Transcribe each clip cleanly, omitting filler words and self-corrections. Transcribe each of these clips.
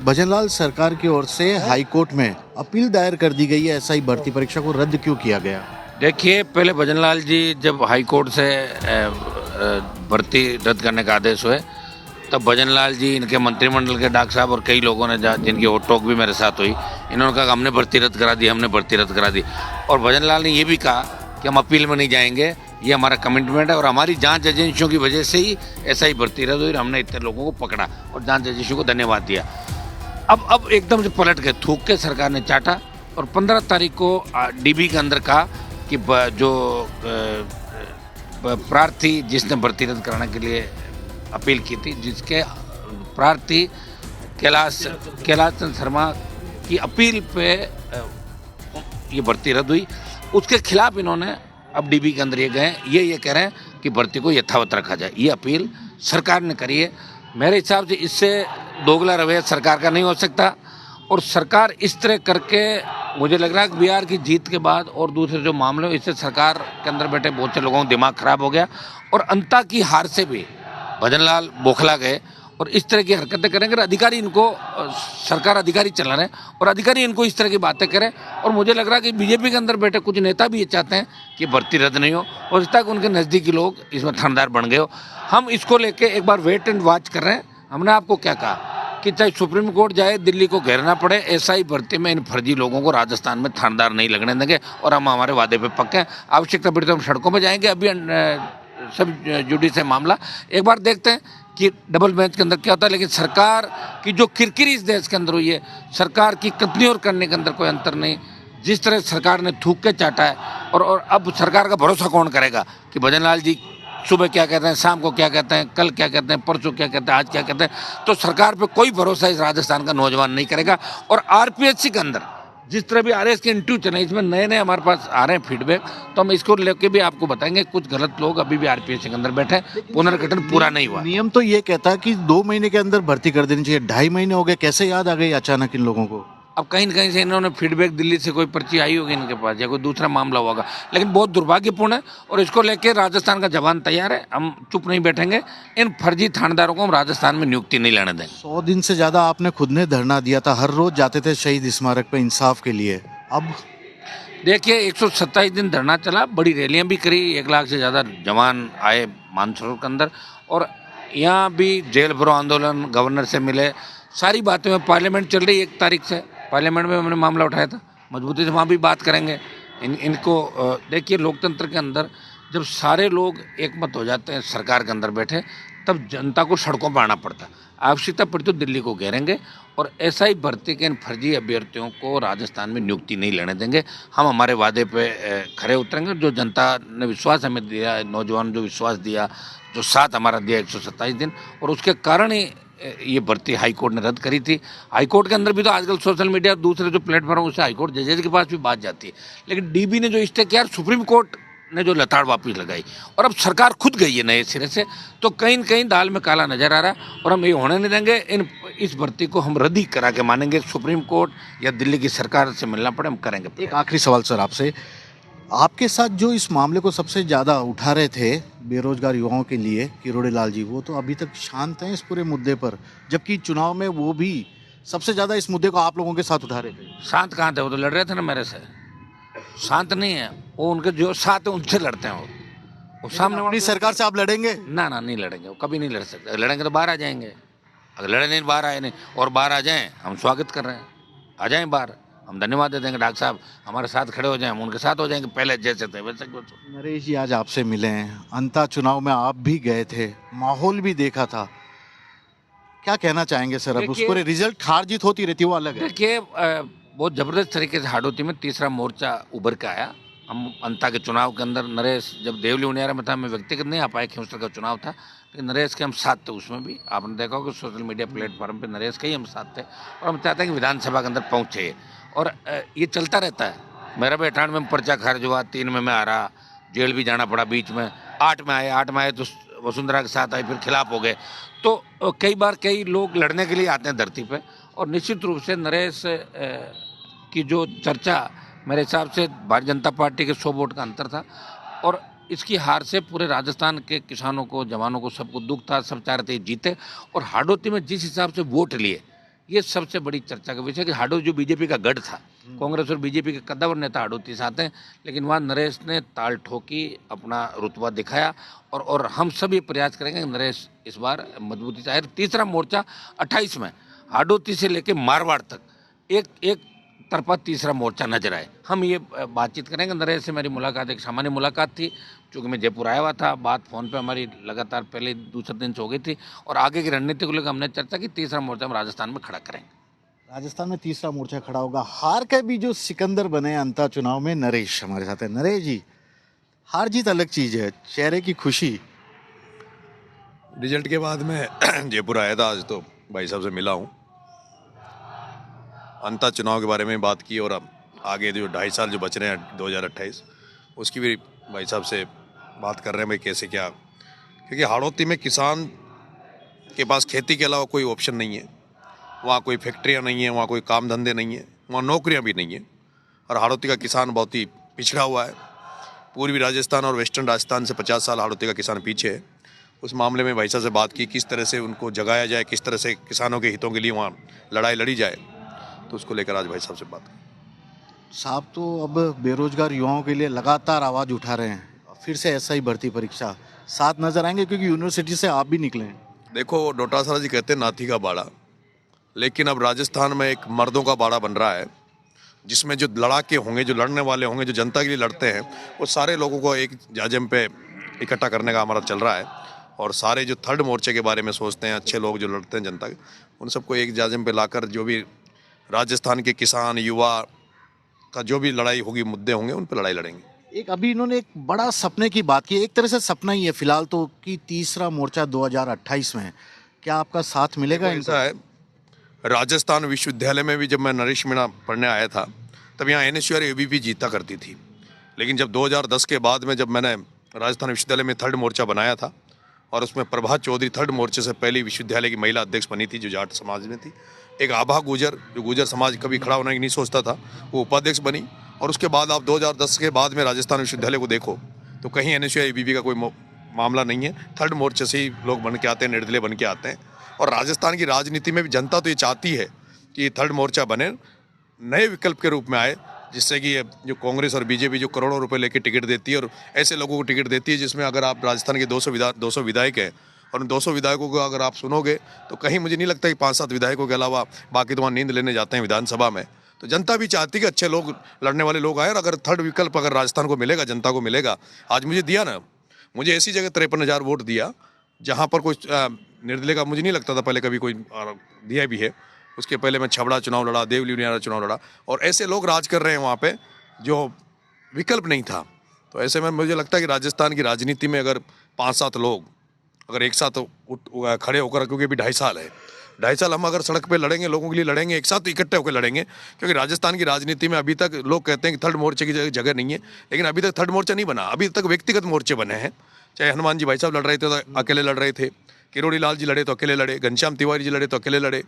भजनलाल, सरकार की ओर से हाई कोर्ट में अपील दायर कर दी गई है, एसआई भर्ती परीक्षा को रद्द क्यों किया गया? देखिए, पहले भजनलाल जी जब हाई कोर्ट से भर्ती रद्द करने का आदेश हुए, तब भजनलाल जी, इनके मंत्रिमंडल के डॉक्टर साहब और कई लोगों ने जिनकी वो टॉक भी मेरे साथ हुई, इन्होंने कहा हमने भर्ती रद्द करा दी, हमने भर्ती रद्द करा दी। और भजनलाल ने ये भी कहा कि हम अपील में नहीं जाएंगे, ये हमारा कमिटमेंट है और हमारी जांच एजेंसियों की वजह से ही ऐसा ही भर्ती रद्द हुई और हमने इतने लोगों को पकड़ा और जांच एजेंसियों को धन्यवाद दिया। अब एकदम से पलट गए, थूक के सरकार ने चाटा और 15 तारीख को डीबी के अंदर कहा कि जो प्रार्थी जिसने भर्ती रद्द कराने के लिए अपील की थी, जिसके प्रार्थी कैलाश चंद्र शर्मा की अपील पे ये भर्ती रद्द हुई, उसके खिलाफ इन्होंने अब डीबी के अंदर ये गए, ये कह रहे हैं कि भर्ती को यथावत रखा जाए। ये अपील सरकार ने करी है। मेरे हिसाब से इससे दोगला रवैया सरकार का नहीं हो सकता और सरकार इस तरह करके, मुझे लग रहा है कि बिहार की जीत के बाद और दूसरे जो मामले, इससे सरकार के अंदर बैठे बहुत से लोगों का दिमाग खराब हो गया और अंता की हार से भी भजनलाल बौखला गए और इस तरह की हरकतें करेंगे। अधिकारी इनको, सरकार अधिकारी चला रहे हैं और अधिकारी इनको इस तरह की बातें करें और मुझे लग रहा है कि बीजेपी के अंदर बैठे कुछ नेता भी ये चाहते हैं कि भर्ती रद्द नहीं हो और इस तक उनके नज़दीकी लोग इसमें थानेदार बन गए हो। हम इसको लेके एक बार वेट एंड वॉच कर रहे हैं। हमने आपको क्या कहा कि चाहे सुप्रीम कोर्ट जाए, दिल्ली को घेरना पड़े, एसआई भर्ती में इन फर्जी लोगों को राजस्थान में थानेदार नहीं लगने देंगे और हम हमारे वादे पे पक्के हैं। आवश्यकता पड़ी तो हम सड़कों में जाएंगे। अभी सब जुडिस है मामला, एक बार देखते हैं कि डबल बेंच के अंदर क्या होता है। लेकिन सरकार की जो किरकिरी इस देश के अंदर हुई है, सरकार की कतनी और करने के अंदर कोई अंतर नहीं। जिस तरह सरकार ने थूक के चाटा है और अब सरकार का भरोसा कौन करेगा कि भजनलाल जी सुबह क्या कहते हैं, शाम को क्या कहते हैं, कल क्या कहते हैं, परसों क्या कहते हैं, आज क्या कहते हैं। तो सरकार पे कोई भरोसा इस राजस्थान का नौजवान नहीं करेगा। और आरपीएससी के अंदर जिस तरह भी आरएस के इंटरव्यू चले, इसमें नए नए हमारे पास आ रहे हैं फीडबैक, तो हम इसको लेके भी आपको बताएंगे। कुछ गलत लोग अभी भी आरपीएससी के अंदर बैठे हैं, पुनर्गठन पूरा नहीं हुआ। नियम तो ये कहता है कि 2 महीने के अंदर भर्ती कर देनी चाहिए, 2.5 महीने हो गए, कैसे याद आ गई अचानक इन लोगों को? अब कहीं न कहीं से इन्होंने फीडबैक, दिल्ली से कोई पर्ची आई होगी इनके पास या कोई दूसरा मामला होगा, लेकिन बहुत दुर्भाग्यपूर्ण है और इसको लेके राजस्थान का जवान तैयार है। हम चुप नहीं बैठेंगे, इन फर्जी थानेदारों को हम राजस्थान में नियुक्ति नहीं लेने देंगे। 100 दिन से ज़्यादा आपने खुद ने धरना दिया था, हर रोज जाते थे शहीद स्मारक पे इंसाफ के लिए। अब देखिए, 127 दिन धरना चला, बड़ी रैलियां भी करी, 1 लाख से ज़्यादा जवान आए मानसरोवर के अंदर और यहाँ भी जेल भरो आंदोलन, गवर्नर से मिले, सारी बातें में पार्लियामेंट चल रही 1 तारीख से, पार्लियामेंट में हमने मामला उठाया था, मजबूती से वहाँ भी बात करेंगे। इनको देखिए, लोकतंत्र के अंदर जब सारे लोग एकमत हो जाते हैं सरकार के अंदर बैठे, तब जनता को सड़कों पर आना पड़ता है। आवश्यकता पड़ी तो दिल्ली को घेरेंगे और ऐसा ही भर्ती के इन फर्जी अभ्यर्थियों को राजस्थान में नियुक्ति नहीं लेने देंगे। हम हमारे वादे पे खरे उतरेंगे। जो जनता ने विश्वास हमें दिया, नौजवान जो विश्वास दिया, जो साथ हमारा दिया 127 दिन, और उसके कारण ही ये भर्ती हाईकोर्ट ने रद्द करी थी। हाईकोर्ट के अंदर भी तो आजकल सोशल मीडिया, दूसरे जो प्लेटफॉर्म, उससे हाईकोर्ट जजेज के पास भी बात जाती है, लेकिन डीबी ने जो स्टे किया, सुप्रीम कोर्ट ने जो लताड़ वापस लगाई और अब सरकार खुद गई है नए सिरे से, तो कहीं न कहीं दाल में काला नजर आ रहा है और हम ये होने नहीं देंगे। इस भर्ती को हम रद्द ही करा के मानेंगे। सुप्रीम कोर्ट या दिल्ली की सरकार से मिलना पड़े, हम करेंगे। एक आखिरी सवाल सर आपसे, आपके साथ जो इस मामले को सबसे ज़्यादा उठा रहे थे बेरोजगार युवाओं के लिए, किरोड़ी लाल जी, वो तो अभी तक शांत हैं इस पूरे मुद्दे पर, जबकि चुनाव में वो भी सबसे ज़्यादा इस मुद्दे को आप लोगों के साथ उठा रहे थे। शांत कहाँ थे? वो तो लड़ रहे थे ना मेरे से। शांत नहीं है वो, उनके जो साथ है उनसे लड़ते हैं वो सामने अपनी सरकार से आप लड़ेंगे? ना नहीं लड़ेंगे, वो कभी नहीं लड़ सकते। लड़ेंगे तो बाहर आ जाएंगे, अगर लड़े नहीं, बाहर आए नहीं, और बाहर आ जाएं, हम स्वागत कर रहे हैं, आ जाएं बाहर, हम धन्यवाद दे देंगे। डॉक्टर साहब हमारे साथ खड़े हो जाएं, हम उनके साथ हो जाएंगे, पहले जैसे थे वैसे। नरेश जी, आज आपसे मिले हैं, अंता चुनाव में आप भी गए थे, माहौल भी देखा था, क्या कहना चाहेंगे सर? अब उस पर रिजल्ट हार जीत होती रहती है, वो अलग है। देखिए, बहुत ज़बरदस्त तरीके से हाड़ोती में तीसरा मोर्चा उभर के आया। हम अंता के चुनाव के अंदर, नरेश जब देवली उनियारा में था, मैं व्यक्तिगत नहीं आ पाया, खेमसर का चुनाव था, लेकिन नरेश के हम साथ थे उसमें भी। आपने देखा होगा सोशल मीडिया प्लेटफॉर्म पे नरेश के ही हम साथ थे और हम चाहते हैं कि विधानसभा के अंदर पहुँचे और ये चलता रहता है। मेरा भी 98 में पर्चा खारिज हुआ, 3 में मैं आ रहा, जेल भी जाना पड़ा बीच में, 8 में आए तो वसुंधरा के साथ आए, फिर खिलाफ हो गए। तो कई बार कई लोग लड़ने के लिए आते हैं धरती पे और निश्चित रूप से नरेश की जो चर्चा, मेरे हिसाब से भारतीय जनता पार्टी के 100 वोट का अंतर था और इसकी हार से पूरे राजस्थान के किसानों को, जवानों को, सबको दुख था। सब चाह रहे थे जीते और हाड़ौती में जिस हिसाब से वोट लिए, ये सबसे बड़ी चर्चा का विषय कि हाड़ौती जो बीजेपी का गढ़ था, कांग्रेस और बीजेपी के कद्दावर नेता हाड़ौती से आते हैं, लेकिन वहाँ नरेश ने ताल ठोकी, अपना रुतबा दिखाया और हम सब ये प्रयास करेंगे कि नरेश इस बार मजबूती से आए। तीसरा मोर्चा 28 में हाड़ौती से लेके मारवाड़ तक एक तरफा तीसरा मोर्चा नजर आए। हम ये बातचीत करेंगे। नरेश से मेरी मुलाकात एक सामान्य मुलाकात थी, क्योंकि मैं जयपुर आया हुआ था, बात फ़ोन पे हमारी लगातार पहले दूसरे दिन से हो गई थी और आगे की रणनीति को लेकर हमने चर्चा की। तीसरा मोर्चा हम राजस्थान में खड़ा करेंगे। राजस्थान में तीसरा मोर्चा खड़ा होगा। हार के भी जो सिकंदर बने अंता चुनाव में, नरेश हमारे साथ है। नरेश जी, हार जीत अलग चीज है, चेहरे की खुशी। रिजल्ट के बाद मैं जयपुर आया था, आज तो भाई साहब से मिला हूँ, अंता चुनाव के बारे में बात की और अब आगे जो 2.5 साल जो बच रहे हैं 2028 उसकी भी भाई साहब से बात कर रहे हैं भाई कैसे क्या, क्योंकि हाड़ौती में किसान के पास खेती के अलावा कोई ऑप्शन नहीं है, वहाँ कोई फैक्ट्रियाँ नहीं है, वहाँ कोई काम धंधे नहीं है, वहाँ नौकरियाँ भी नहीं है और हाड़ौती का किसान बहुत ही पिछड़ा हुआ है। पूर्वी राजस्थान और वेस्टर्न राजस्थान से 50 साल हाड़ौती का किसान पीछे है। उस मामले में भाई साहब से बात की, किस तरह से उनको जगाया जाए, किस तरह से किसानों के हितों के लिए वहाँ लड़ाई लड़ी जाए, तो उसको लेकर आज भाई साहब से बात की। साहब तो अब बेरोजगार युवाओं के लिए लगातार आवाज उठा रहे हैं, फिर से ऐसा ही भर्ती परीक्षा साथ नजर आएंगे, क्योंकि यूनिवर्सिटी से आप भी निकले हैं। देखो, डोटासरा जी कहते हैं नाथी का बाड़ा, लेकिन अब राजस्थान में एक मर्दों का बाड़ा बन रहा है, जिसमें जो लड़ाके होंगे, जो लड़ने वाले होंगे, जो जनता के लिए लड़ते हैं, वो सारे लोगों को एक जाजम पे इकट्ठा करने का हमारा चल रहा है और सारे जो थर्ड मोर्चे के बारे में सोचते हैं, अच्छे लोग जो लड़ते हैं जनता के, उन सबको एक जाजम पे लाकर जो भी राजस्थान के किसान युवा का जो भी लड़ाई होगी, मुद्दे होंगे, उन पर लड़ाई लड़ेंगे। एक अभी इन्होंने एक बड़ा सपने की बात की, एक तरह से सपना ही है फिलहाल तो, कि तीसरा मोर्चा 2028 में है। क्या आपका साथ मिलेगा? ऐसा है, राजस्थान विश्वविद्यालय में भी जब मैं नरेश मीणा पढ़ने आया था, तब यहाँ NSU और ABP जीता करती थी, लेकिन जब 2010 के बाद में जब मैंने राजस्थान विश्वविद्यालय में थर्ड मोर्चा बनाया था और उसमें प्रभात चौधरी थर्ड मोर्चे से पहली विश्वविद्यालय की महिला अध्यक्ष बनी थी, जो जाट समाज में थी। एक आभा गुजर, जो गुजर समाज कभी खड़ा होने की नहीं सोचता था, वो उपाध्यक्ष बनी। और उसके बाद आप 2010 के बाद में राजस्थान विश्वविद्यालय को देखो तो कहीं NSU या ABP का कोई मामला नहीं है, थर्ड मोर्चे से ही लोग बन के आते हैं, निर्दलीय बन के आते हैं। और राजस्थान की राजनीति में भी जनता तो ये चाहती है कि ये थर्ड मोर्चा बने, नए विकल्प के रूप में आए, जिससे कि जो कांग्रेस और बीजेपी जो करोड़ों रुपए लेके टिकट देती है और ऐसे लोगों को टिकट देती है, जिसमें अगर आप राजस्थान के 200 विधायक हैं और उन 200 विधायकों को अगर आप सुनोगे तो कहीं मुझे नहीं लगता कि 5-7 विधायकों के अलावा बाकी तो वहाँ नींद लेने जाते हैं विधानसभा में। तो जनता भी चाहती है कि अच्छे लोग, लड़ने वाले लोग आए, और अगर थर्ड विकल्प अगर राजस्थान को मिलेगा, जनता को मिलेगा। आज मुझे दिया ना, मुझे ऐसी जगह 53,000 वोट दिया जहाँ पर कोई निर्दलीय का मुझे नहीं लगता था पहले कभी कोई दिया भी है। उसके पहले मैं छबड़ा चुनाव लड़ा, देवलियारा चुनाव लड़ा, और ऐसे लोग राज कर रहे हैं वहाँ पे जो विकल्प नहीं था। तो ऐसे में मुझे लगता है कि राजस्थान की राजनीति में अगर 5-7 लोग अगर एक साथ खड़े होकर, क्योंकि अभी 2.5 साल है, 2.5 साल हम अगर सड़क पे लड़ेंगे, लोगों के लिए लड़ेंगे, एक साथ इकट्ठे होकर लड़ेंगे, क्योंकि राजस्थान की राजनीति में अभी तक लोग कहते हैं कि थर्ड मोर्चे की जगह नहीं है, लेकिन अभी तक थर्ड मोर्चा नहीं बना, अभी तक व्यक्तिगत मोर्चे बने हैं। चाहे हनुमान जी भाई साहब लड़ रहे थे तो अकेले लड़ रहे थे, किरोड़ी लाल जी लड़े तो अकेले लड़े, घनश्याम तिवारी जी लड़े तो अकेले लड़े,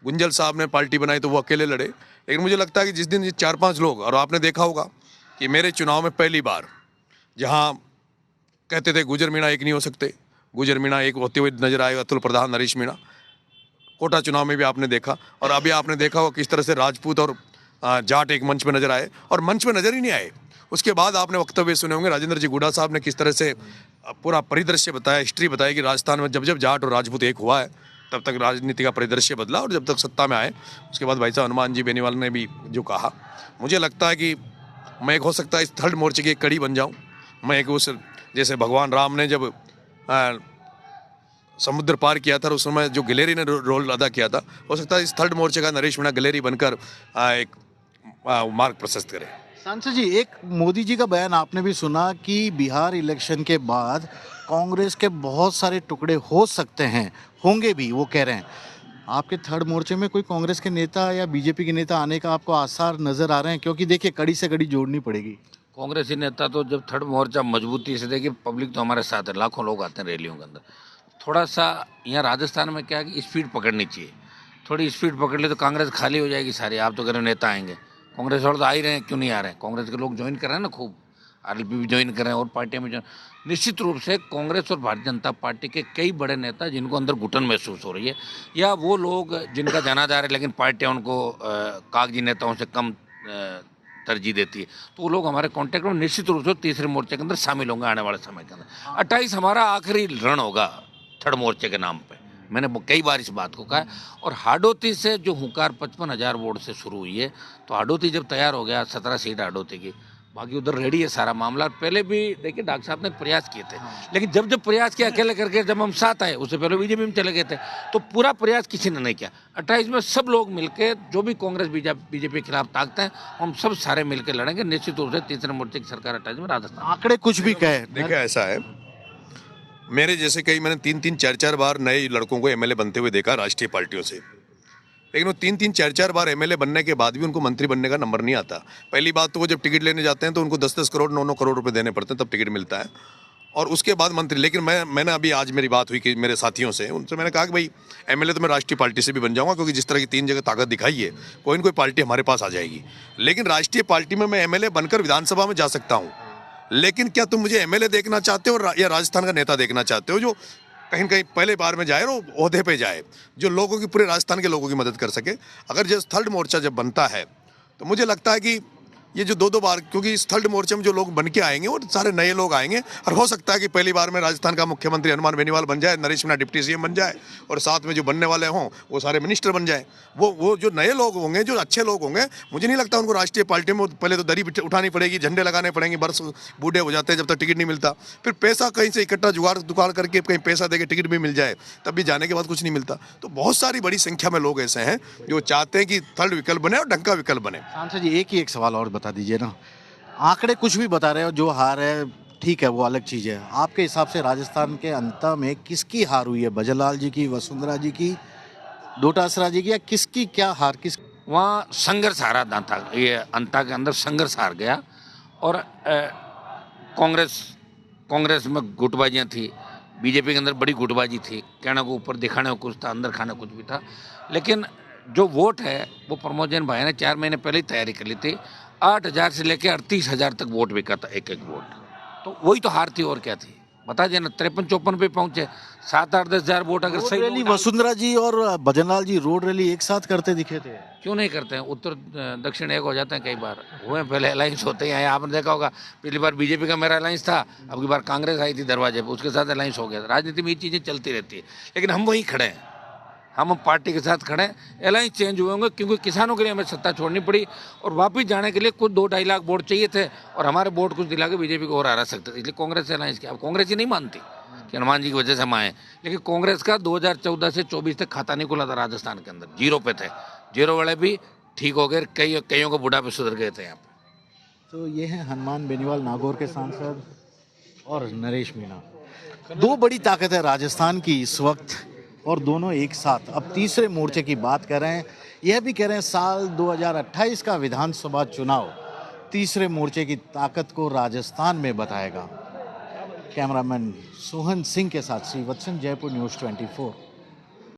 गुंजल साहब ने पार्टी बनाई तो वो अकेले लड़े। लेकिन मुझे लगता है कि जिस दिन ये 4-5 लोग, और आपने देखा होगा कि मेरे चुनाव में पहली बार जहाँ कहते थे गुजर मीणा एक नहीं हो सकते, गुजर मीणा एक होते हुए नजर आए, अतुल प्रधान, नरेश मीणा। कोटा चुनाव में भी आपने देखा, और अभी आपने देखा होगा किस तरह से राजपूत और जाट एक मंच में नजर आए, और मंच में नजर ही नहीं आए। उसके बाद आपने वक्तव्य सुने होंगे, राजेंद्र जी गुडा साहब ने किस तरह से पूरा परिदृश्य बताया, हिस्ट्री बताई कि राजस्थान में जब जब जाट और राजपूत एक हुआ है तब तक राजनीति का परिदृश्य बदला, और जब तक सत्ता में आए उसके बाद भाई साहब हनुमान जी बेनीवाल ने भी जो कहा, मुझे लगता है कि मैं एक हो सकता है इस थर्ड मोर्चे की एक कड़ी बन जाऊं। मैं एक उस, जैसे भगवान राम ने जब समुद्र पार किया था उस समय जो गिलेरी ने रोल अदा किया था, हो सकता है इस थर्ड मोर्चे का नरेश मीणा गिलेरी बनकर एक मार्ग प्रशस्त करे। सांसद जी, एक मोदी जी का बयान आपने भी सुना कि बिहार इलेक्शन के बाद कांग्रेस के बहुत सारे टुकड़े हो सकते हैं, होंगे भी, वो कह रहे हैं। आपके थर्ड मोर्चे में कोई कांग्रेस के नेता या बीजेपी के नेता आने का आपको आसार नजर आ रहे हैं? क्योंकि देखिए, कड़ी से कड़ी जोड़नी पड़ेगी। कांग्रेसी नेता तो जब थर्ड मोर्चा मजबूती से, देखिए पब्लिक तो हमारे साथ है, लाखों लोग आते हैं रैलियों के अंदर। थोड़ा सा यहाँ राजस्थान में क्या है कि स्पीड पकड़नी चाहिए, थोड़ी स्पीड पकड़ ले तो कांग्रेस खाली हो जाएगी सारी। आप तो कह रहे हो नेता आएंगे, कांग्रेस वाले तो आ ही रहे हैं, क्यों नहीं आ रहे हैं? कांग्रेस के लोग ज्वाइन कर रहे हैं ना खूब। आरएलपी भी ज्वाइन करें और पार्टियां भी ज्वाइन। निश्चित रूप से कांग्रेस और भारतीय जनता पार्टी के कई बड़े नेता जिनको अंदर घुटन महसूस हो रही है, या वो लोग जिनका जाना जा रहा है लेकिन पार्टियां उनको कागजी नेताओं से कम तरजीह देती है, तो वो लोग हमारे कांटेक्ट में निश्चित रूप से तीसरे मोर्चे के अंदर शामिल होंगे आने वाले समय के अंदर। 28 हमारा आखिरी रण होगा थर्ड मोर्चे के नाम पे, मैंने कई बार इस बात को कहा है। और हाडोती से जो हुंकार 55,000 वोट से शुरू हुई है, तो हाडोती जब तैयार हो गया 17 सीट हाडोती की, बाकी उधर रेडी है सारा मामला। पहले भी देखिए डॉक्टर साहब ने प्रयास किए थे, लेकिन जब प्रयास किया अकेले करके, जब हम साथ आए उससे पहले बीजेपी में चले गए थे, तो पूरा प्रयास किसी ने नहीं किया। 28 में सब लोग मिलके जो भी कांग्रेस बीजेपी के खिलाफ ताकत है, हम सब सारे मिलकर लड़ेंगे। निश्चित रूप से तीसरे मोर्चे की सरकार 28 में राजस्थान। आंकड़े कुछ भी कहे, देखिए ऐसा है, मेरे जैसे कई मैंने 3-3, 4-4 बार नए लड़कों को एमएलए बनते हुए देखा राष्ट्रीय पार्टियों से, लेकिन वो 3-3, 4-4 बार एमएलए बनने के बाद भी उनको मंत्री बनने का नंबर नहीं आता। पहली बात तो वो जब टिकट लेने जाते हैं तो उनको 10-10 करोड़ 9-9 करोड़ रुपए देने पड़ते हैं, तब टिकट मिलता है, और उसके बाद मंत्री। लेकिन मैंने अभी आज मेरी बात हुई कि मेरे साथियों से, उनसे मैंने कहा कि भाई एमएलए तो मैं राष्ट्रीय पार्टी से भी बन जाऊंगा, क्योंकि जिस तरह की 3 जगह ताकत दिखाई है, कोई न कोई पार्टी हमारे पास आ जाएगी। लेकिन राष्ट्रीय पार्टी में मैं एमएलए बनकर विधानसभा में जा सकता हूँ, लेकिन क्या तुम मुझे एमएलए देखना चाहते हो या राजस्थान का नेता देखना चाहते हो जो कहीं न कहीं पहले बार में जाए और ओहदे पे जाए, जो लोगों की, पूरे राजस्थान के लोगों की मदद कर सके। अगर जब थर्ड मोर्चा जब बनता है तो मुझे लगता है कि ये जो 2-2 बार, क्योंकि इस थर्ड मोर्चे में जो लोग बन के आएंगे वो सारे नए लोग आएंगे, और हो सकता है कि पहली बार में राजस्थान का मुख्यमंत्री हनुमान बेनीवाल बन जाए, नरेश मीणा डिप्टी सीएम बन जाए, और साथ में जो बनने वाले हों वो सारे मिनिस्टर बन जाए। वो जो नए लोग होंगे, जो अच्छे लोग होंगे, मुझे नहीं लगता उनको राष्ट्रीय पार्टी में पहले तो दरी उठानी पड़ेगी, झंडे लगाने पड़ेंगे, बरस बूढ़े हो जाते हैं जब तक टिकट नहीं मिलता, फिर पैसा कहीं से इकट्ठा जुगाड़ करके कहीं पैसा देके टिकट भी मिल जाए, तब भी जाने के बाद कुछ नहीं मिलता। तो बहुत सारी बड़ी संख्या में लोग ऐसे हैं जो चाहते हैं कि थर्ड विकल्प बने और ढंग का विकल्प बने। सांसद जी एक ही एक सवाल और बता दीजिए ना, आंकड़े कुछ भी बता रहे हो, जो हार है ठीक है वो अलग चीज़ है, आपके हिसाब से राजस्थान के अंत में किसकी हार हुई है? भजनलाल जी की, वसुंधरा जी की, डोटासरा जी की, या किसकी क्या हार? किस वहाँ संघर्ष हारा था, ये अंता के अंदर संघर्ष हार गया। और कांग्रेस में गुटबाजियाँ थी, बीजेपी के अंदर बड़ी गुटबाजी थी, कहने को ऊपर दिखाने को कुछ था, अंदर खाने कुछ भी था। लेकिन जो वोट है वो प्रमोद जैन भाई ने 4 महीने पहले ही तैयारी कर ली थी। 8,000 से लेकर 38,000 तक वोट बिका था, एक वोट, तो वही तो हार थी और क्या थी, बता देना। 53-54 पे पहुंचे, 7-8-10,000 वोट अगर सही रैली वसुंधरा जी और भजनलाल जी रोड रैली एक साथ करते दिखे थे, क्यों नहीं करते हैं? उत्तर दक्षिण एक हो जाते हैं, कई बार हुए, पहले अलायंस होते हैं। आपने देखा होगा पिछली बार बीजेपी का मेरा अलायंस था, अब की बार कांग्रेस आई थी दरवाजे पर, उसके साथ अलायंस हो गया। राजनीति में ये चीज़ें चलती रहती है, लेकिन हम वहीं खड़े हैं, हम पार्टी के साथ खड़े हैं। अलायंस चेंज हुए होंगे क्योंकि किसानों के लिए हमें सत्ता छोड़नी पड़ी, और वापस जाने के लिए कुछ 2-2.5 लाख वोट चाहिए थे, और हमारे वोट कुछ दिला के बीजेपी को और हरा सकते थे, इसलिए कांग्रेस से अलायंस किया। अब कांग्रेस ही नहीं मानती कि हनुमान जी की वजह से हम आए, लेकिन कांग्रेस का 2014 से 24 तक खाता नहीं खुला था राजस्थान के अंदर, 0 पे थे। 0 वाले भी ठीक हो गए, कईयों को बुढ़ापे सुधर गए थे यहाँ पे। तो ये है हनुमान बेनीवाल नागौर के सांसद और नरेश मीणा, 2 बड़ी ताकत है राजस्थान की इस वक्त, और दोनों एक साथ अब तीसरे मोर्चे की बात कर रहे हैं। यह भी कह रहे हैं साल 2028 का विधानसभा चुनाव तीसरे मोर्चे की ताकत को राजस्थान में बताएगा। कैमरामैन सोहन सिंह के साथ श्रीवत्सन, जयपुर न्यूज़ 24।